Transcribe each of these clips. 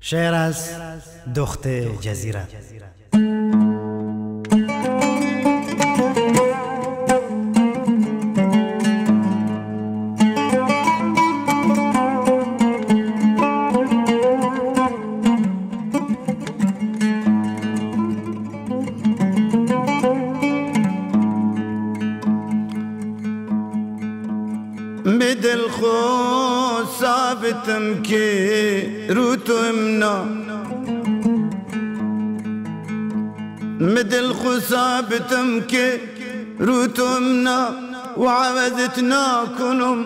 شعر از دخت جزیره. بدل خو ثابتم که رو تو امنا بدل خو ثابتم که رو تو امنا وعوضتنا کنم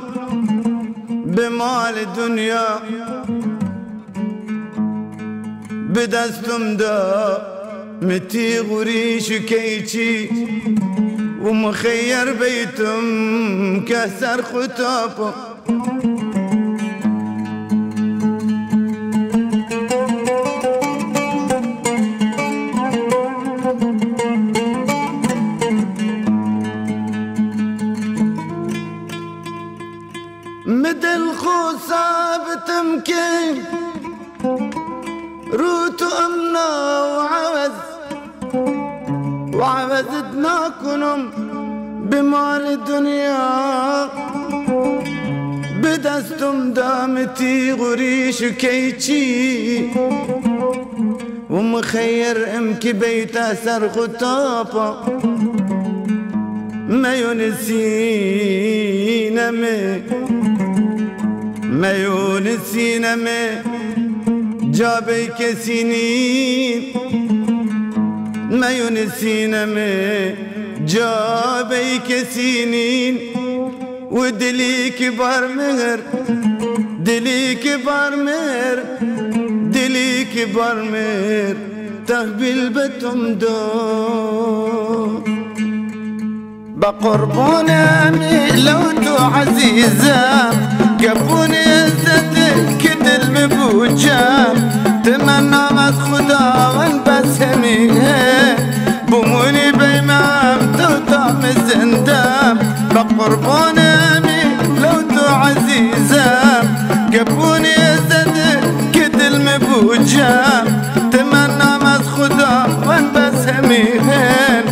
بمال دنیا بدستم دا متي غريش كيتي ومخير بيتم كسر خطابه مدل خو ثابتم كي روتو امنا وعوزتنا كنم بمال الدنيا بدستم دامتي غريش كيتشي ومخير امكي بيت اثر خطابة ما يونسينا ما يونسينا جابي كسينين ما يونسينا جابي كسينين ودلي كبار مهر دلي كبار مهر دلي كبار مهر تهبل بتم دو بقربون امي لو تو عزيزة قبوني زدك كدل مبوجام تمنى مس خدا والبس هميه بموني بيمام توطعم الزندام بقربون امي لو تو عزيزة قبوني زدك كدل مبوجام تمنى مس خدا والبس هميه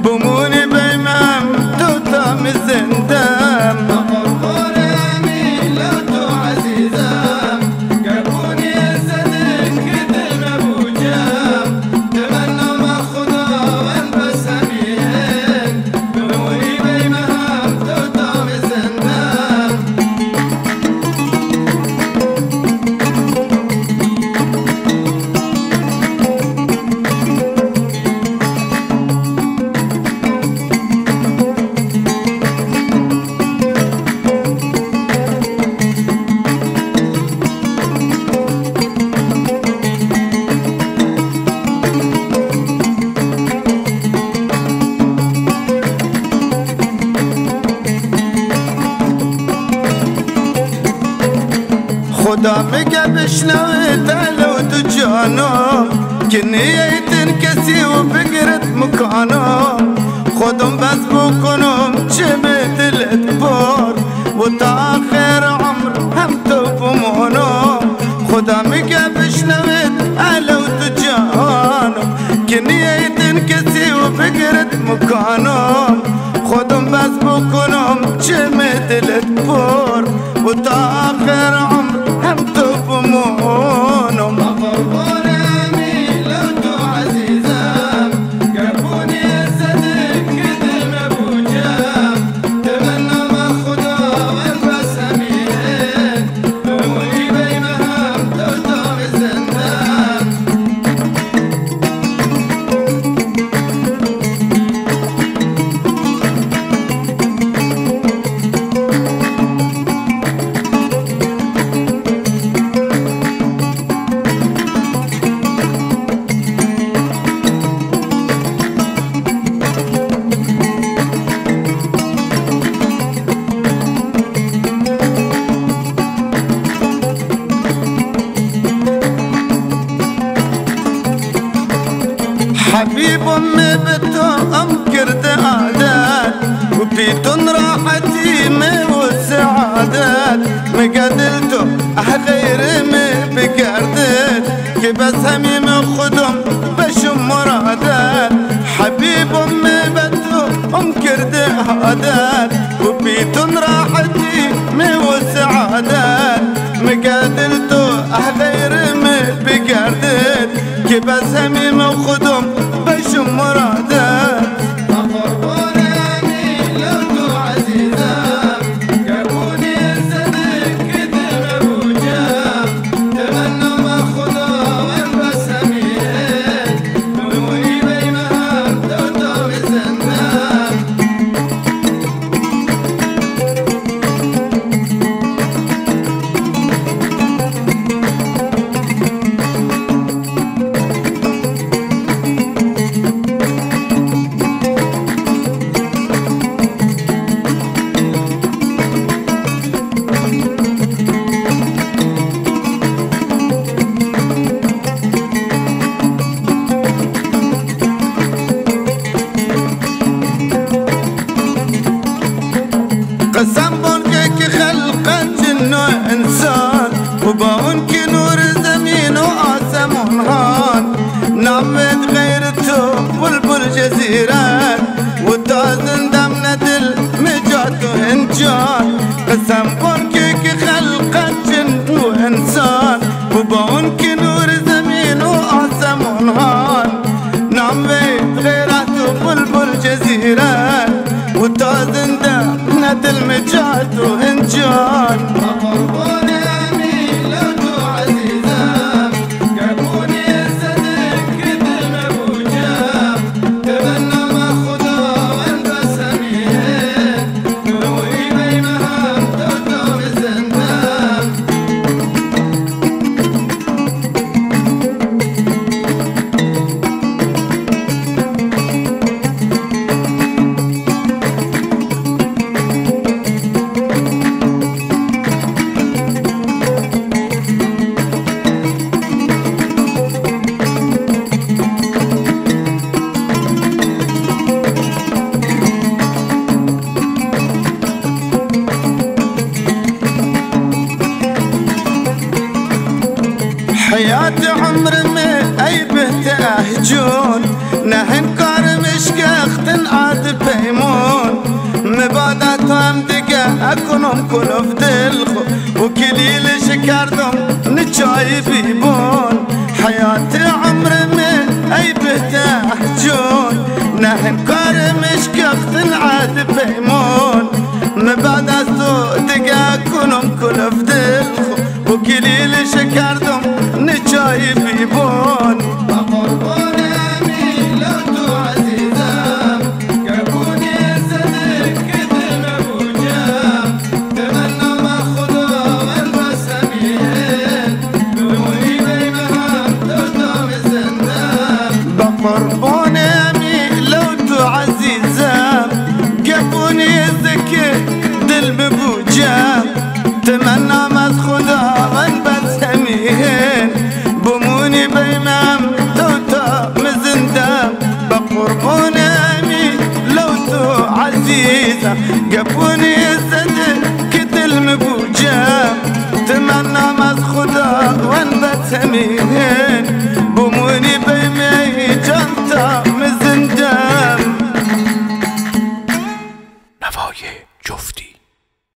بموني بيمام توطعم الزندام بقربون امي لو تو عزيزة قبوني زدك كدل مبوجام تمنى ما خدا والبس هميه بموني بيمام توطعم الزندام خدا بقى بشنوت لو تجانو كنية تنكسي وفقرت مكانو خدهم بس بكونهم شبت الاتبار وتاخر عمر هم توفمونو خدا بقى بشنوت لو تجانو كنية تنكسي وفقرت مكانو خدهم بس بكونهم شبت الاتبار وتاخر عمر هم تفهمونهم بقربون امي لو تو عزيزة قربوني صدق كدل مبوجام تمنى ما خدا والبس هميه بموني بيمهم توطعم الزندام حبيب امي بتو امكرت عادات وبيتن راحتي ما والسعادات مقدلتو غير ما بقردت که بس همیم خودم بشم مرادت حبیب امي بدو کرده عادت و بیتون راحتی می و سعادت مقادل تو اهلی می بگردد که بس همیم خودم بشم مرادت قسم بونك خلقت جنو انسان وبون كي نور زمين وآسمون هان نعمت غيرته بلبل جزيرات وتازن دمنة المجات وانجان قسم بونك خلقت جنو انسان وبون كي نور زمين وآسمون هان نعمت غيرته بلبل جزيرات وتازن دمنة المجات وانجان قربوني امين لو عزيزة قربوني الصدق كدم ابوجا تبنى ما خدا والبس امين نوي بيمها توتو بزندان حياتي عمر ما اي بهت اهجون نهن كار مشكختن عاد بيمون مبادات هم دقا اكونم كنف دلخو وكليل شكردم نجاي بيبون حياتي عمر ما اي بهت اهجون نهن كار مشكختن عاد بيمون مبادات دقا اكونم كنف دلخو وكليل شكردم نجاي بيبون قربوني امين لو عزيزة قربوني الصدق كدم ابوجا تبنى ما خدا والبس امين نوي بيمها توتو بزندان بقربوني امين لو عزيزة قربوني الزكي دل ببوجا تمنى ما خدا والبس امين بموني بيمام توتا مزندا بقربوني امين لو عزيزة قبوني الزدق